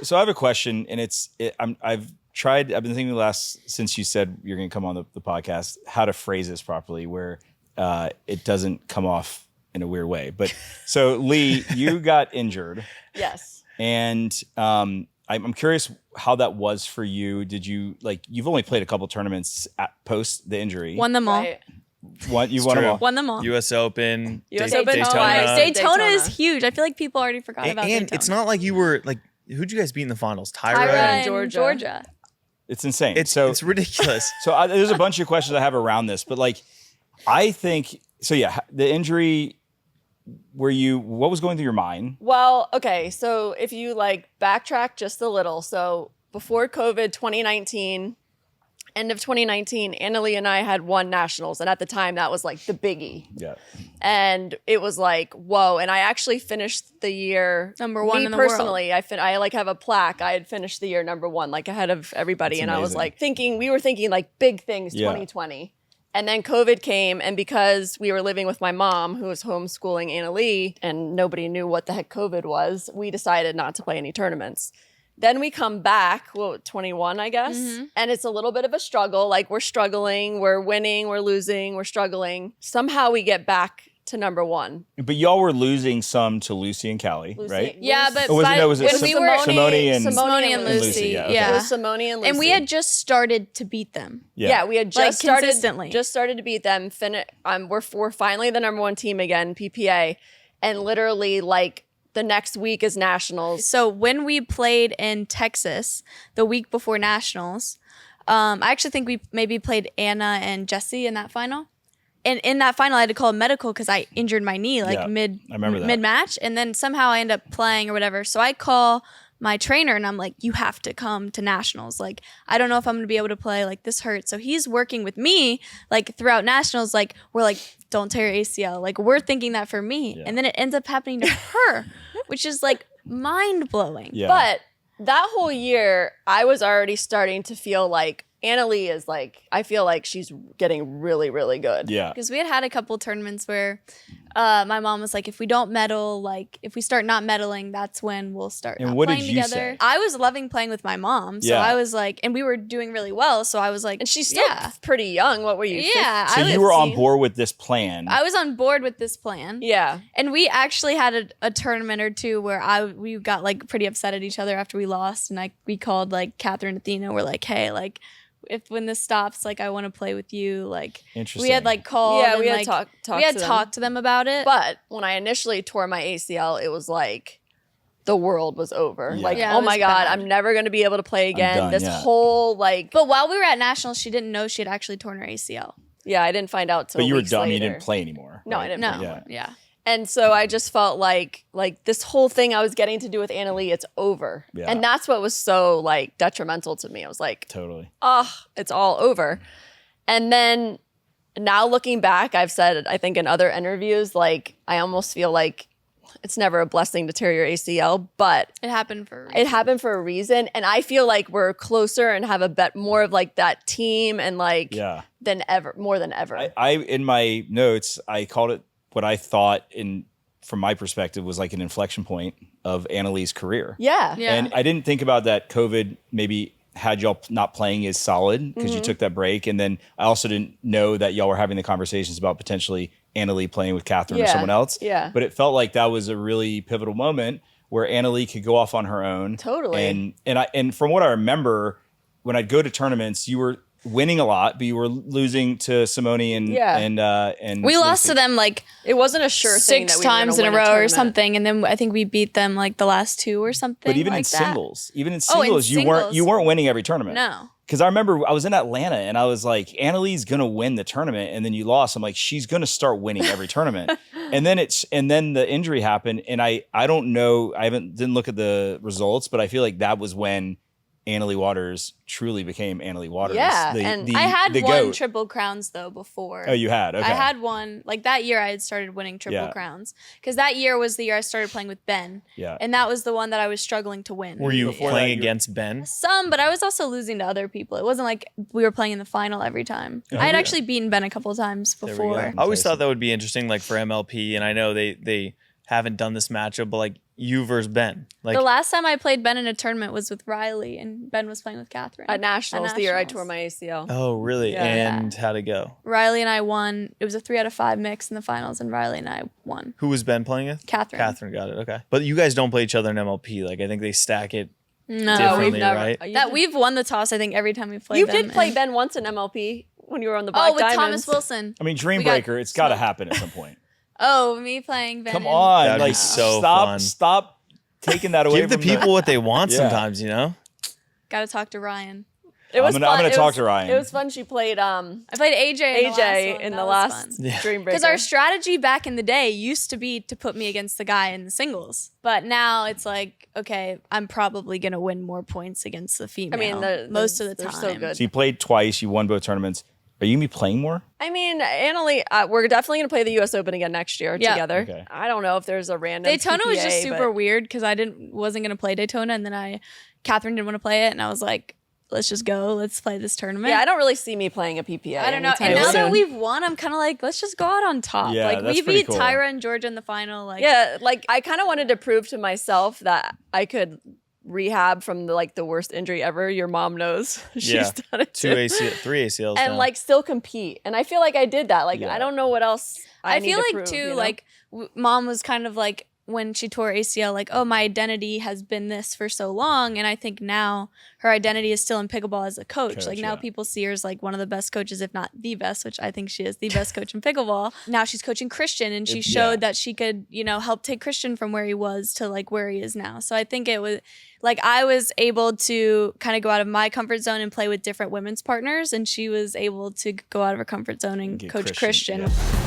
So I have a question, and I've been thinking since you said you're going to come on the podcast, how to phrase this properly where it doesn't come off in a weird way. But so Leigh, you got injured. Yes. And I'm curious how that was for you. Did you you've only played a couple tournaments post the injury. Won them all. Right. You won them all. Won them all. U.S. Open. US Open Daytona. twice. Daytona is huge. I feel like people already forgot about And Daytona. it's not like you were like, who'd you guys beat in the finals? Tyra Tyra. and Georgia. It's insane. It's ridiculous. So there's a bunch of questions I have around this, but I think so. Yeah, the injury. What was going through your mind? Well, okay. So if you backtrack just a little, so before COVID 2019, end of 2019, Anna Leigh and I had won nationals. And at the time that was the biggie. Yeah. And it was whoa. And I actually finished the year number one in the personally, world. I have a plaque. I had finished the year number one, ahead of everybody. That's and amazing. I was we were thinking big things 2020. And then COVID came, and because we were living with my mom, who was homeschooling Anna Leigh, and nobody knew what the heck COVID was, we decided not to play any tournaments. Then we come back, 21, I guess, and it's a little bit of a struggle. We're struggling, we're winning, we're losing, we're struggling. Somehow we get back to number one. But y'all were losing some to Lucy and Callie, right? Yeah, but was it when we were Simone and Lucy, yeah. It was Simone and Lucy. And we had just started to beat them. Yeah, we had just consistently started to beat them. We're finally the number one team again, PPA, and literally the next week is nationals. So when we played in Texas the week before nationals, I actually think we maybe played Anna and Jessie in that final. And in that final, I had to call a medical because I injured my knee mid-match. And then somehow I end up playing or whatever. So I call my trainer and I'm like, you have to come to nationals. I don't know if I'm going to be able to play. This hurts. So he's working with me throughout nationals. We're don't tear your ACL. We're thinking that for me. Yeah. And then it ends up happening to her, which is mind blowing. Yeah. But that whole year, I was already starting to feel Anna Leigh is I feel she's getting really, really good. Yeah. Because we had a couple tournaments where my mom was if we don't medal, if we start not medaling, that's when we'll start and not what playing did you together. Say? I was loving playing with my mom. So I was and we were doing really well. So I was and she's still pretty young. What were you? Yeah. So you were on board with this plan. I was on board with this plan. Yeah. And we actually had a tournament or two where we got pretty upset at each other after we lost. And we called Catherine Athena. We're hey, when this stops, I want to play with you. Interesting. We had called. Yeah, we had talked to them about it. But when I initially tore my ACL, it was the world was over. Yeah. Oh my God, I'm never going to be able to play again. Done, whole But while we were at nationals, she didn't know she had actually torn her ACL. Yeah, I didn't find out till But you were weeks done. later. You didn't play anymore. No, right? I didn't. No. Play. Yeah. And so I just felt like this whole thing I was getting to do with Anna Leigh, it's over. Yeah. And that's what was so detrimental to me. I was totally. It's all over. And then now looking back, I've said, I think in other interviews, I almost feel it's never a blessing to tear your ACL, but it happened for a reason. It happened for a reason. And I feel we're closer and have a more of that team and than ever, more than ever. I in my notes, I called it what I thought from my perspective was an inflection point of Anna Leigh's career. Yeah. And I didn't think about that COVID maybe had y'all not playing as solid because you took that break. And then I also didn't know that y'all were having the conversations about potentially Anna Leigh playing with Catherine or someone else. Yeah. But it felt like that was a really pivotal moment where Anna Leigh could go off on her own. Totally. And from what I remember, when I'd go to tournaments, you were winning a lot, but you were losing to Simone and we lost to them it wasn't a sure thing that 6 we were times in a win row or tournament. something, and then I think we beat them the last 2 or something. But even in that. singles, in you singles. weren't winning every tournament. No. Because I remember I was in Atlanta and I was Anna Leigh's gonna win the tournament, and then you lost. I'm she's gonna start winning every tournament. and then the injury happened, and I don't know, didn't look at the results, but I feel that was when Anna Leigh Waters truly became Anna Leigh Waters. Yeah, I had the won GOAT. Triple Crowns though before. Oh, you had? Okay. I had one that year. I had started winning Triple Crowns because that year was the year I started playing with Ben. Yeah. And that was the one that I was struggling to win. Were you playing against Ben? Some, but I was also losing to other people. It wasn't we were playing in the final every time. I had actually beaten Ben a couple of times before. I always thought that would be interesting, for MLP, and I know they haven't done this matchup, but you versus Ben? Like, The last time I played Ben in a tournament was with Riley, and Ben was playing with Catherine. At Nationals, the year I Nationals. tore my ACL. oh, really? Yeah. And how'd it go? Riley and I won. It was a 3 out of 5 mix in the finals, and Riley and I won. Who was Ben playing with? Catherine. Catherine, got it. Okay. But you guys don't play each other in MLP. Like, I think they stack it No, differently, right? we've won the toss. I think every time we played. You them, did play and- Ben once in MLP when you were on the Black Oh, with Diamonds. Thomas Wilson. I mean, got Dreambreaker, it's got to happen at some point. Oh, me playing Ben. Come and- on, That'd be like so stop, fun. stop taking that away. Give the from people what they want Yeah. sometimes, you know? Got to talk to Ryan. It was I'm gonna fun. It talk was- to Ryan. It was fun. She played I played AJ AJ in the last Yeah. Dreambreaker. Because our strategy back in the day used to be to put me against the guy in the singles. But now it's like, okay, I'm probably going to win more points against the female. Most of the they're time. so good. So you played twice. You won both tournaments. Are you gonna be playing more? I mean, Anna Leigh, we're definitely going to play the U.S. Open again next year Yeah. together. Okay. I don't know if there's a random Daytona was just PPA, super but- weird because I wasn't going to play Daytona. And then Catherine didn't want to play it. And I was like, let's just go. Let's play this tournament. Yeah, I don't really see me playing a PPA. I don't know. anytime And now soon. that we've won, I'm kind of like, let's just go out on top. Yeah, like that's we pretty beat cool. Tyra and Georgia in the final. Like, Yeah, like I kind of wanted to prove to myself that I could rehab from the worst injury ever. Your mom knows. She's Yeah. done it too. 3 ACLs And down. like still compete. And I feel like I did that. Like Yeah. I don't know what else I need feel to like prove, too, you know? like mom was kind of like when she tore ACL, like, oh, my identity has been this for so long. And I think now her identity is still in pickleball as a coach. Like now yeah. people see her as like one of the best coaches, if not the best, which I think she is the best coach in pickleball. Now she's coaching Christian and she showed that she could, help take Christian from where he was to like where he is now. So I think it was like I was able to kind of go out of my comfort zone and play with different women's partners. And she was able to go out of her comfort zone and Get coach Christian, Christian. yeah.